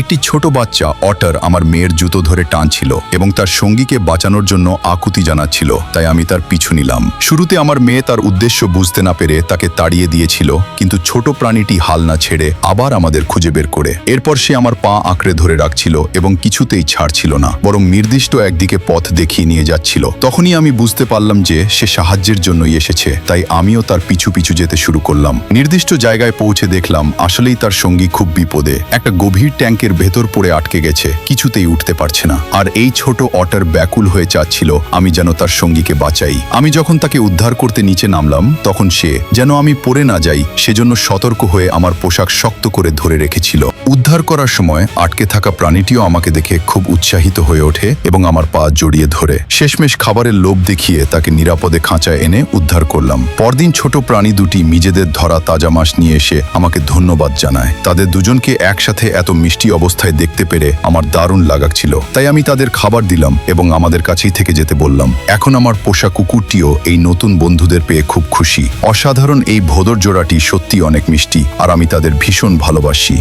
একটি ছোট বাচ্চা অটার আমার মেয়ের জুতো ধরে টানছিল এবং তার সঙ্গীকে বাঁচানোর জন্য আকুতি জানাচ্ছিল, তাই আমি তার পিছু নিলাম। শুরুতে আমার মেয়ে তার উদ্দেশ্য বুঝতে না পেরে তাকে তাড়িয়ে দিয়েছিল, কিন্তু ছোট প্রাণীটি হাল না ছেড়ে আবার আমাদের খুঁজে বের করে। এরপর সে আমার পা আঁকড়ে ধরে রাখছিল এবং কিছুতেই ছাড়ছিল না, বরং নির্দিষ্ট একদিকে পথ দেখিয়ে নিয়ে যাচ্ছিল। তখনই আমি বুঝতে পারলাম যে সে সাহায্যের জন্যই এসেছে, তাই আমিও তার পিছু পিছু যেতে শুরু করলাম। নির্দিষ্ট জায়গায় পৌঁছে দেখলাম আসলেই তার সঙ্গী খুব বিপদে, একটা গভীর ট্যাঙ্কের ভেতর পড়ে আটকে গেছে, কিছুতেই উঠতে পারছে না। আর এই ছোট অটার ব্যাকুল হয়ে চাচ্ছিল আমি যেন তার সঙ্গীকে বাঁচাই। আমি যখন তাকে উদ্ধার করতে নিচে নামলাম, তখন সে যেন আমি পড়ে না যাই সেজন্য সতর্ক হয়ে আমার পোশাক শক্ত করে ধরে রেখেছিল। উদ্ধার করার সময় আটকে থাকা প্রাণীটিও আমাকে দেখে খুব উৎসাহিত হয়ে ওঠে এবং আমার পা জড়িয়ে ধরে। শেষমেশ খাবারের লোভ দেখিয়ে তাকে নিরাপদে খাঁচায় এনে উদ্ধার করলাম। পরদিন ছোট প্রাণী দুটি নিজেদের ধরা তাজা মাছ নিয়ে এসে আমাকে ধন্যবাদ জানায়। তাদের দুজনকে একসাথে এত মিষ্টি অবস্থায় দেখতে পেরে আমার দারুণ লাগাচ্ছিল, তাই আমি তাদের খাবার দিলাম এবং আমাদের কাছেই থেকে যেতে বললাম। এখন আমার পোষা কুকুরটিও এই নতুন বন্ধুদের পেয়ে খুব খুশি। অসাধারণ এই ভোঁদর জোড়াটি সত্যি অনেক মিষ্টি, আর আমি তাদের ভীষণ ভালোবাসি।